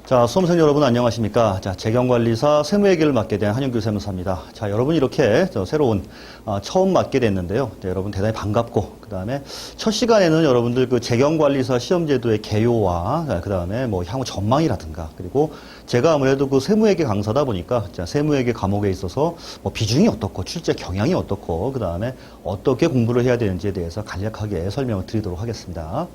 자, 수험생 여러분 안녕하십니까? 자, 재경관리사 세무회계를 맡게 된 한윤규 세무사입니다. 자, 여러분 이렇게 새로운 처음 맡게 됐는데요. 네, 여러분 대단히 반갑고 그다음에 첫 시간에는 여러분들 그 재경관리사 시험제도의 개요와 그다음에 뭐 향후 전망이라든가 그리고 제가 아무래도 그 세무회계 강사다 보니까 자, 세무회계 과목에 있어서 뭐 비중이 어떻고 출제 경향이 어떻고 그다음에 어떻게 공부를 해야 되는지에 대해서 간략하게 설명을 드리도록 하겠습니다.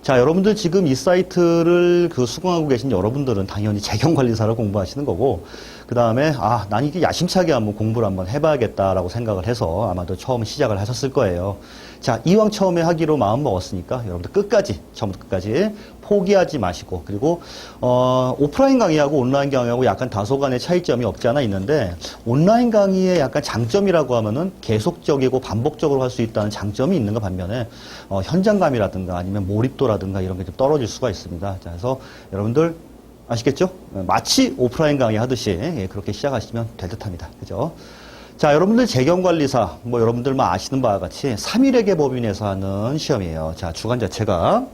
자, 여러분들 지금 이 사이트를 수강하고 계신 여러분들은 당연히 재경관리사를 공부하시는 거고, 그 다음에, 난 이게 야심차게 한번 공부를 한번 해봐야겠다라고 생각을 해서 아마도 처음 시작을 하셨을 거예요. 자, 이왕 처음에 하기로 마음 먹었으니까 여러분들 끝까지, 처음부터 끝까지 포기하지 마시고, 그리고, 오프라인 강의하고 온라인 강의하고 약간 다소간의 차이점이 없지 않아 있는데, 온라인 강의의 약간 장점이라고 하면은 계속적이고 반복적으로 할 수 있다는 장점이 있는 것 반면에, 현장감이라든가 아니면 몰입도라든가 이런 게 좀 떨어질 수가 있습니다. 자, 그래서 여러분들 아시겠죠? 마치 오프라인 강의 하듯이 그렇게 시작하시면 될 듯합니다. 그죠? 자, 여러분들 재경관리사, 뭐 여러분들만 아시는 바와 같이 3일회계 법인에서 하는 시험이에요. 자, 주간 자체가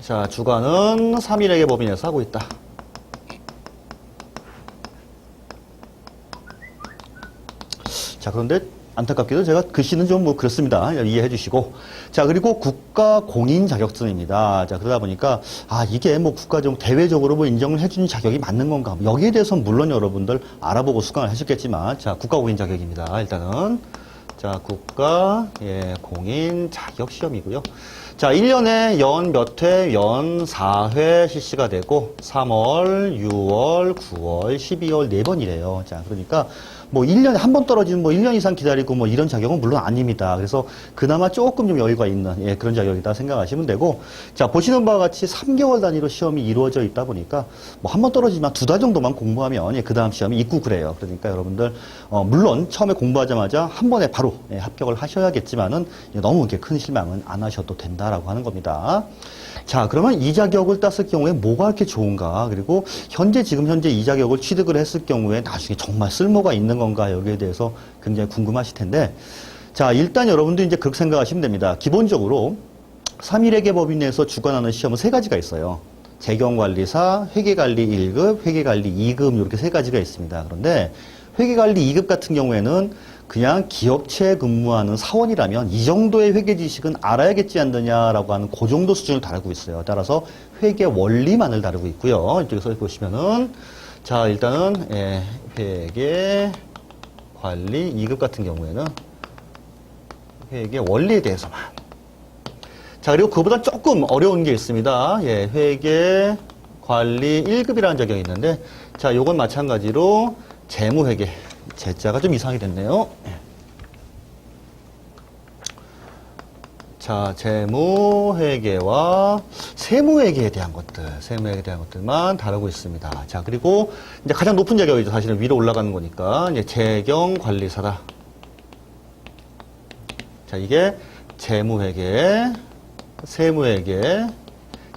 자, 주간은 3일회계 법인에서 하고 있다. 자, 그런데 안타깝게도 제가 글씨는 좀 뭐 그렇습니다. 이해해 주시고. 자, 그리고 국가 공인 자격증입니다. 자, 그러다 보니까, 이게 뭐 국가적, 대외적으로 뭐 인정을 해주는 자격이 맞는 건가. 여기에 대해서는 물론 여러분들 알아보고 수강을 하셨겠지만, 자, 국가 공인 자격입니다. 일단은. 자, 국가, 공인 자격 시험이고요. 자, 1년에 연 몇 회, 연 4회 실시가 되고, 3월, 6월, 9월, 12월 4번이래요. 자, 그러니까, 뭐 1년에 한 번 떨어지면 뭐 1년 이상 기다리고 뭐 이런 자격은 물론 아닙니다. 그래서 그나마 조금 좀 여유가 있는 그런 자격이다 생각하시면 되고, 자, 보시는 바와 같이 3개월 단위로 시험이 이루어져 있다 보니까 뭐 한 번 떨어지면 2달 정도만 공부하면 그 다음 시험이 있고 그래요. 그러니까 여러분들 물론 처음에 공부하자마자 한 번에 바로 합격을 하셔야겠지만은 너무 이렇게 큰 실망은 안 하셔도 된다라고 하는 겁니다. 자, 그러면 이 자격을 땄을 경우에 뭐가 이렇게 좋은가? 그리고 지금 현재 이 자격을 취득을 했을 경우에 나중에 정말 쓸모가 있는 건가? 여기에 대해서 굉장히 궁금하실 텐데, 자, 일단 여러분들 이제 그렇게 생각하시면 됩니다. 기본적으로 3일회계 법인에서 주관하는 시험은 3가지가 있어요. 재경관리사, 회계관리 1급, 회계관리 2급 이렇게 3가지가 있습니다. 그런데 회계관리 2급 같은 경우에는 그냥 기업체에 근무하는 사원이라면 이 정도의 회계 지식은 알아야겠지 않느냐라고 하는 그 정도 수준을 다루고 있어요. 따라서 회계 원리만을 다루고 있고요. 이쪽에서 보시면은 자, 일단은 회계 관리 2급 같은 경우에는 회계 원리에 대해서만. 자, 그리고 그보다 조금 어려운 게 있습니다. 회계 관리 1급이라는 자격이 있는데, 자, 요건 마찬가지로 재무회계. 제자가 좀 이상하게 됐네요. 자, 재무회계와 세무회계에 대한 것들만 다루고 있습니다. 자, 그리고 이제 가장 높은 자격이죠. 사실은 위로 올라가는 거니까. 이제 재경관리사다. 자, 이게 재무회계, 세무회계,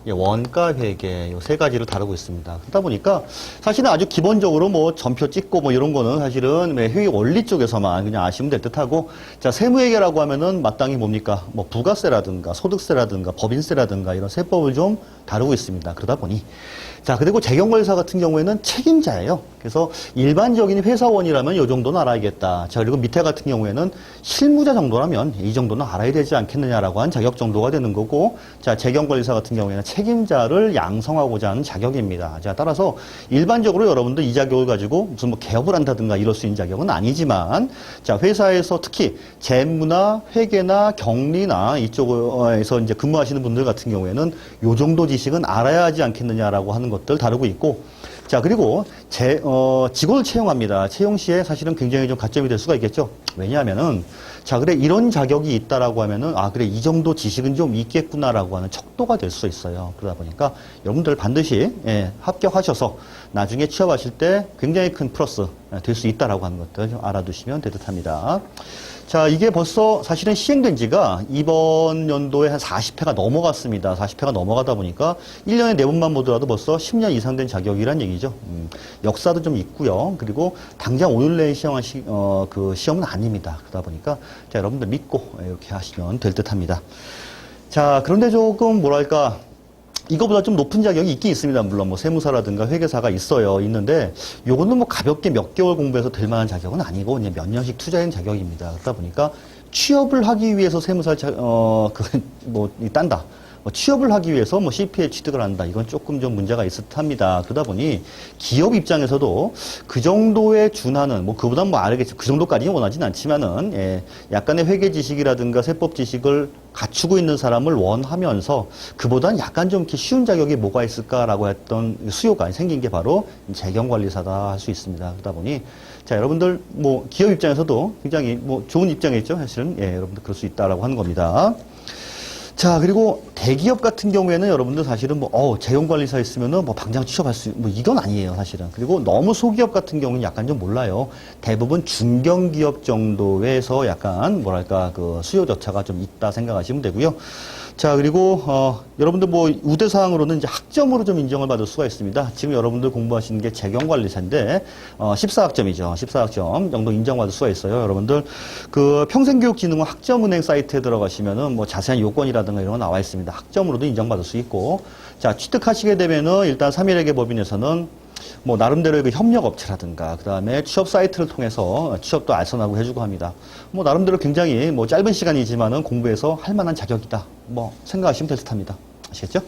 원가회계 요 3가지를 다루고 있습니다. 그러다 보니까 사실은 아주 기본적으로 뭐 전표 찍고 뭐 이런 거는 사실은 회계 원리 쪽에서만 그냥 아시면 될 듯하고, 자, 세무회계라고 하면은 마땅히 뭡니까? 뭐 부가세라든가 소득세라든가 법인세라든가 이런 세법을 좀 다루고 있습니다. 그러다 보니 자, 그리고 재경관리사 같은 경우에는 책임자예요. 그래서 일반적인 회사원이라면 이 정도는 알아야겠다. 자, 그리고 밑에 같은 경우에는 실무자 정도라면 이 정도는 알아야 되지 않겠느냐라고 한 자격 정도가 되는 거고, 자, 재경관리사 같은 경우에는 책임자를 양성하고자 하는 자격입니다. 자, 따라서 일반적으로 여러분들 이 자격을 가지고 무슨 뭐 개업을 한다든가 이럴 수 있는 자격은 아니지만, 자, 회사에서 특히 재무나 회계나 경리나 이쪽에서 이제 근무하시는 분들 같은 경우에는 요 정도 지식은 알아야 하지 않겠느냐라고 하는 것들 다루고 있고, 자, 그리고 직원을 채용합니다. 채용 시에 사실은 굉장히 좀 가점이 될 수가 있겠죠. 왜냐하면은, 자, 그래, 이런 자격이 있다라고 하면은, 그래, 이 정도 지식은 좀 있겠구나라고 하는 척도가 될 수 있어요. 그러다 보니까 여러분들 반드시, 합격하셔서 나중에 취업하실 때 굉장히 큰 플러스 될 수 있다라고 하는 것들 좀 알아두시면 될 듯합니다. 자, 이게 벌써 사실은 시행된 지가 이번 연도에 한 40회가 넘어갔습니다. 40회가 넘어가다 보니까 1년에 4번만 보더라도 벌써 10년 이상 된 자격이란 얘기죠. 역사도 좀 있고요. 그리고 당장 오늘 내에 시험한 그 시험은 아닙니다. 그러다 보니까 자, 여러분들 믿고 이렇게 하시면 될 듯 합니다. 자, 그런데 조금 뭐랄까, 이거보다 좀 높은 자격이 있긴 있습니다. 물론 뭐 세무사라든가 회계사가 있는데 요거는 뭐 가볍게 몇 개월 공부해서 될 만한 자격은 아니고 그냥 몇 년씩 투자한 자격입니다. 그러다 보니까 취업을 하기 위해서 세무사 딴다. 뭐 취업을 하기 위해서 뭐 CPA 취득을 한다. 이건 조금 좀 문제가 있을 듯합니다. 그러다 보니 기업 입장에서도 그 정도에 준하는 뭐 그보다 뭐 알겠죠. 그 정도까지는 원하진 않지만은 예, 약간의 회계 지식이라든가 세법 지식을 갖추고 있는 사람을 원하면서 그보다는 약간 좀 이렇게 쉬운 자격이 뭐가 있을까라고 했던 수요가 생긴 게 바로 재경관리사다 할 수 있습니다. 그러다 보니 자, 여러분들 뭐 기업 입장에서도 굉장히 뭐 좋은 입장이죠. 사실은 예, 여러분들 그럴 수 있다라고 하는 겁니다. 자, 그리고 대기업 같은 경우에는 여러분들 사실은 뭐, 재경관리사 있으면은 뭐 당장 취업할 뭐 이건 아니에요, 사실은. 그리고 너무 소기업 같은 경우는 약간 좀 몰라요. 대부분 중견기업 정도에서 약간 뭐랄까, 그 수요조차가 좀 있다 생각하시면 되고요. 자, 그리고, 여러분들 뭐, 우대사항으로는 이제 학점으로 좀 인정을 받을 수가 있습니다. 지금 여러분들 공부하시는 게 재경관리사인데, 14학점이죠. 14학점 정도 인정받을 수가 있어요. 여러분들, 그 평생교육진흥원 학점은행 사이트에 들어가시면은 뭐 자세한 요건이라든가 이런 거 나와 있습니다. 학점으로도 인정받을 수 있고, 자, 취득하시게 되면은 일단 3.1회계 법인에서는 뭐 나름대로의 그 협력업체라든가 그 다음에 취업 사이트를 통해서 취업도 알선하고 해주고 합니다. 뭐 나름대로 굉장히 뭐 짧은 시간이지만은 공부해서 할 만한 자격이다. 뭐 생각하시면 될 듯합니다. 아시겠죠?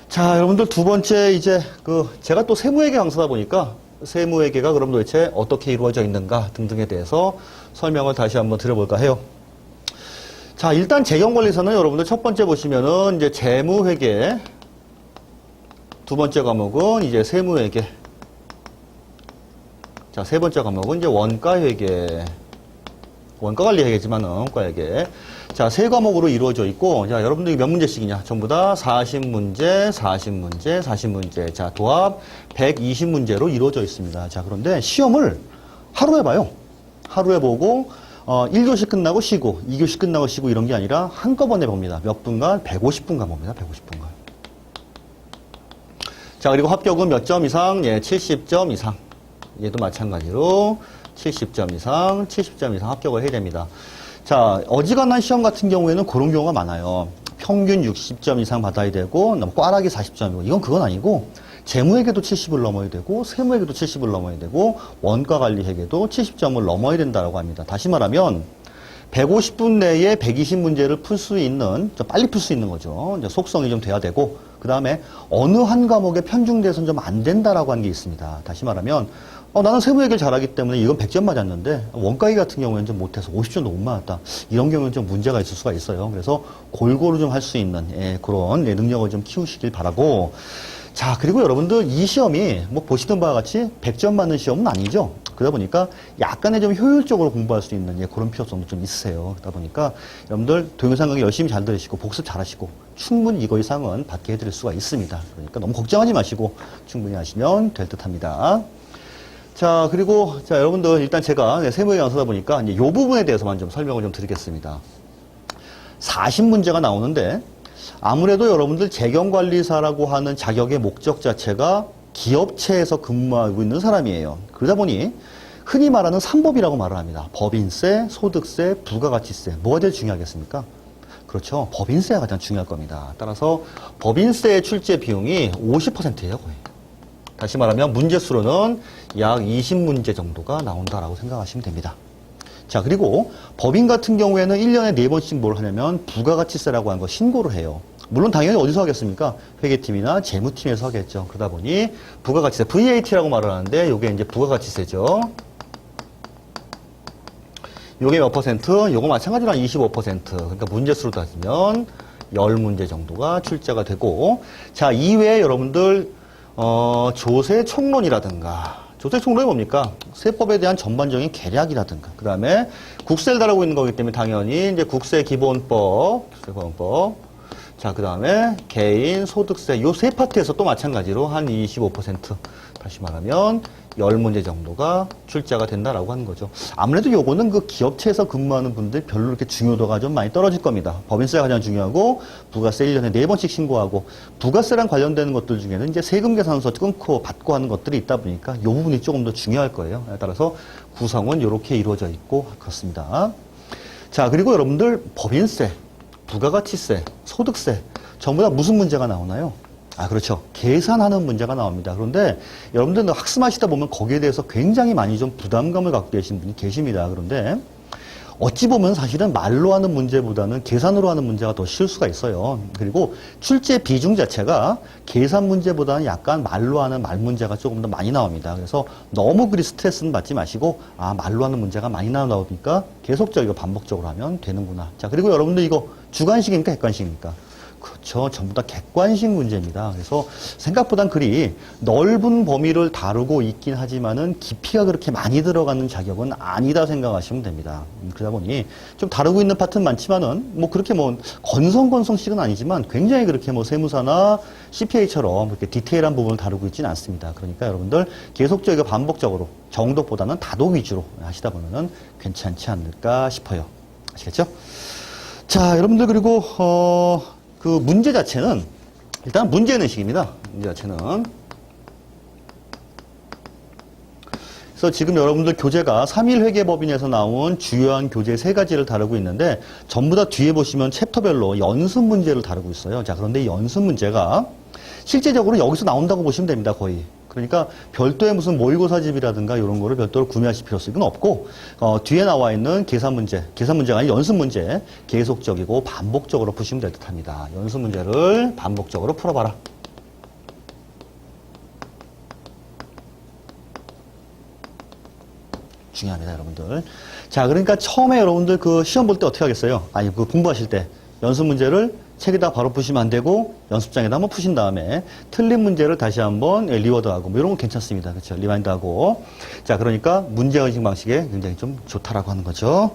자, 여러분들 두 번째 이제 그 제가 또 세무회계 강사다 보니까 세무회계가 그럼 도대체 어떻게 이루어져 있는가 등등에 대해서 설명을 다시 한번 드려볼까 해요. 자, 일단 재경관리사는 여러분들 첫 번째 보시면은 이제 재무회계, 두 번째 과목은 이제 세무회계. 자, 세 번째 과목은 이제 원가회계. 원가관리회계지만은 원가회계. 자, 세 과목으로 이루어져 있고, 자, 여러분들이 몇 문제씩이냐? 전부 다 40문제, 40문제, 40문제. 자, 도합 120문제로 이루어져 있습니다. 자, 그런데 시험을 하루에 봐요. 하루에 보고, 1교시 끝나고 쉬고, 2교시 끝나고 쉬고 이런 게 아니라 한꺼번에 봅니다. 몇 분간? 150분간 봅니다. 150분간. 자, 그리고 합격은 몇 점 이상? 예, 70점 이상. 얘도 마찬가지로 70점 이상, 70점 이상 합격을 해야 됩니다. 자, 어지간한 시험 같은 경우에는 그런 경우가 많아요. 평균 60점 이상 받아야 되고, 꽈락이 40점이고, 이건 그건 아니고, 재무회계도 70을 넘어야 되고, 세무회계도 70을 넘어야 되고, 원가관리회계도 70점을 넘어야 된다고 합니다. 다시 말하면, 150분 내에 120문제를 풀 수 있는, 좀 빨리 풀 수 있는 거죠. 이제 속성이 좀 돼야 되고, 그 다음에 어느 한 과목에 편중돼서는 좀 안 된다라고 하는 게 있습니다. 다시 말하면, 나는 세무회계를 잘하기 때문에 이건 100점 맞았는데, 원가회계 같은 경우에는 좀 못해서 50점도 못 맞았다. 이런 경우는 좀 문제가 있을 수가 있어요. 그래서 골고루 좀 할 수 있는, 예, 그런 능력을 좀 키우시길 바라고, 자, 그리고 여러분들 이 시험이 뭐 보시던 바와 같이 100점 맞는 시험은 아니죠. 그러다 보니까 약간의 좀 효율적으로 공부할 수 있는 예, 그런 필요성도 좀 있으세요. 그러다 보니까 여러분들 동영상 강의 열심히 잘 들으시고 복습 잘 하시고 충분히 이거 이상은 받게 해드릴 수가 있습니다. 그러니까 너무 걱정하지 마시고 충분히 하시면 될 듯합니다. 자, 그리고 자, 여러분들 일단 제가 세무회계 강사다 보니까 이제 이 부분에 대해서만 좀 설명을 좀 드리겠습니다. 40문제가 나오는데 아무래도 여러분들 재경관리사라고 하는 자격의 목적 자체가 기업체에서 근무하고 있는 사람이에요. 그러다 보니 흔히 말하는 3법이라고 말을 합니다. 법인세, 소득세, 부가가치세. 뭐가 제일 중요하겠습니까? 그렇죠. 법인세가 가장 중요할 겁니다. 따라서 법인세의 출제 비용이 50%예요, 거의. 다시 말하면 문제수로는 약 20문제 정도가 나온다라고 생각하시면 됩니다. 자, 그리고 법인 같은 경우에는 1년에 4번씩 뭘 하냐면 부가가치세라고 하는 거 신고를 해요. 물론 당연히 어디서 하겠습니까? 회계팀이나 재무팀에서 하겠죠. 그러다 보니 부가가치세, VAT라고 말을 하는데 이게 이제 부가가치세죠. 요게 몇 퍼센트? 요거 마찬가지로 한 25%. 그러니까 문제수로 따지면 10문제 정도가 출제가 되고, 자, 이외에 여러분들 조세 총론이라든가, 조세 총론이 뭡니까? 세법에 대한 전반적인 계략이라든가, 그 다음에 국세를 다루고 있는 거기 때문에 당연히 이제 국세기본법, 자, 그 다음에 개인 소득세, 요 세 파트에서 또 마찬가지로 한 25%, 다시 말하면 10문제 정도가 출제가 된다라고 하는 거죠. 아무래도 요거는 그 기업체에서 근무하는 분들 별로 이렇게 중요도가 좀 많이 떨어질 겁니다. 법인세가 가장 중요하고 부가세 1년에 4번씩 신고하고 부가세랑 관련되는 것들 중에는 이제 세금 계산서 끊고 받고 하는 것들이 있다 보니까 요 부분이 조금 더 중요할 거예요. 따라서 구성은 이렇게 이루어져 있고 그렇습니다. 자, 그리고 여러분들 법인세, 부가가치세, 소득세 전부 다 무슨 문제가 나오나요? 그렇죠. 계산하는 문제가 나옵니다. 그런데 여러분들 학습하시다 보면 거기에 대해서 굉장히 많이 좀 부담감을 갖고 계신 분이 계십니다. 그런데 어찌 보면 사실은 말로 하는 문제보다는 계산으로 하는 문제가 더 쉬울 수가 있어요. 그리고 출제 비중 자체가 계산 문제보다는 약간 말로 하는 말 문제가 조금 더 많이 나옵니다. 그래서 너무 그리 스트레스는 받지 마시고 말로 하는 문제가 많이 나오니까 계속적이고 반복적으로 하면 되는구나. 자, 그리고 여러분들 이거 주관식입니까? 객관식입니까? 그렇죠. 전부 다 객관식 문제입니다. 그래서 생각보단 그리 넓은 범위를 다루고 있긴 하지만은 깊이가 그렇게 많이 들어가는 자격은 아니다 생각하시면 됩니다. 그러다 보니 좀 다루고 있는 파트는 많지만은 뭐 그렇게 뭐 건성건성식은 아니지만 굉장히 그렇게 뭐 세무사나 CPA처럼 그렇게 디테일한 부분을 다루고 있지는 않습니다. 그러니까 여러분들 계속적이고 반복적으로 정독보다는 다독 위주로 하시다 보면은 괜찮지 않을까 싶어요. 아시겠죠? 자, 여러분들 그리고 그 문제 자체는 일단 문제의식입니다. 문제 자체는. 그래서 지금 여러분들 교재가 3.1회계법인에서 나온 주요한 교재 3가지를 다루고 있는데 전부 다 뒤에 보시면 챕터별로 연습 문제를 다루고 있어요. 자, 그런데 이 연습 문제가 실제적으로 여기서 나온다고 보시면 됩니다. 거의. 그러니까 별도의 무슨 모의고사집이라든가 이런 거를 별도로 구매하실 필요성은 없고 뒤에 나와 있는 계산 문제가 아닌 연습 문제 계속적이고 반복적으로 푸시면 될 듯합니다. 연습 문제를 반복적으로 풀어봐라. 중요합니다, 여러분들. 자, 그러니까 처음에 여러분들 그 시험 볼 때 어떻게 하겠어요? 그 공부하실 때 연습 문제를 책에다 바로 푸시면 안 되고 연습장에다 한번 푸신 다음에 틀린 문제를 다시 한번 리워드하고 뭐 이런 건 괜찮습니다. 그렇죠? 리마인드하고. 자, 그러니까 문제의식 방식에 굉장히 좀 좋다라고 하는 거죠.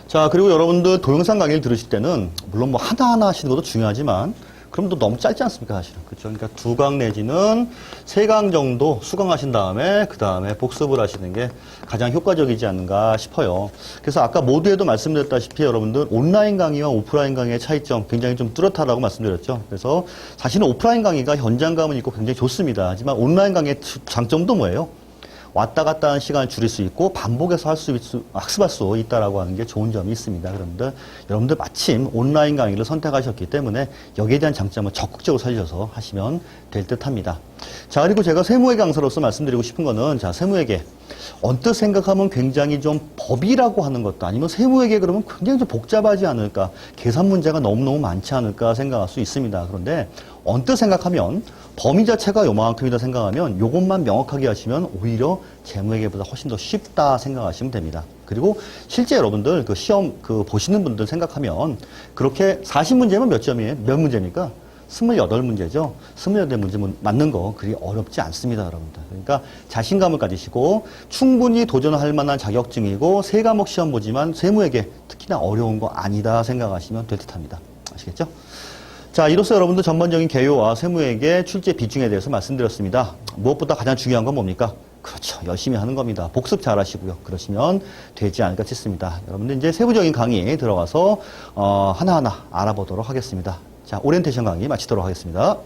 자, 그리고 여러분들 동영상 강의를 들으실 때는 물론 뭐 하나하나 하시는 것도 중요하지만 그럼 또 너무 짧지 않습니까, 사실은. 그렇죠? 그러니까 2강 내지는 3강 정도 수강하신 다음에 그 다음에 복습을 하시는 게 가장 효과적이지 않는가 싶어요. 그래서 아까 모두에도 말씀드렸다시피 여러분들 온라인 강의와 오프라인 강의의 차이점 굉장히 좀 뚜렷하다고 말씀드렸죠. 그래서 사실은 오프라인 강의가 현장감은 있고 굉장히 좋습니다. 하지만 온라인 강의의 장점도 뭐예요? 왔다 갔다 하는 시간을 줄일 수 있고 반복해서 학습할 수 있다라고 하는 게 좋은 점이 있습니다. 그런데 여러분들 마침 온라인 강의를 선택하셨기 때문에 여기에 대한 장점을 적극적으로 살려서 하시면 될 듯합니다. 자, 그리고 제가 세무회 강사로서 말씀드리고 싶은 거는 자, 세무회계 언뜻 생각하면 굉장히 좀 법이라고 하는 것도 아니면 세무회계 그러면 굉장히 좀 복잡하지 않을까, 계산 문제가 너무너무 많지 않을까 생각할 수 있습니다. 그런데 언뜻 생각하면 범위 자체가 요만큼이다 생각하면 요것만 명확하게 하시면 오히려 재무회계보다 훨씬 더 쉽다 생각하시면 됩니다. 그리고 실제 여러분들 그 시험 보시는 분들 생각하면 그렇게 40문제면 몇 점이에요? 몇 문제입니까? 28문제죠. 28문제 맞는 거 그리 어렵지 않습니다, 여러분들. 그러니까 자신감을 가지시고 충분히 도전할 만한 자격증이고 3과목 시험 보지만 세무회계 특히나 어려운 거 아니다 생각하시면 될 듯합니다. 아시겠죠? 자, 이로써 여러분들 전반적인 개요와 세무회계 출제 비중에 대해서 말씀드렸습니다. 무엇보다 가장 중요한 건 뭡니까? 그렇죠. 열심히 하는 겁니다. 복습 잘 하시고요. 그러시면 되지 않을까 싶습니다. 여러분들 이제 세부적인 강의에 들어가서 하나하나 알아보도록 하겠습니다. 자, 오리엔테이션 강의 마치도록 하겠습니다.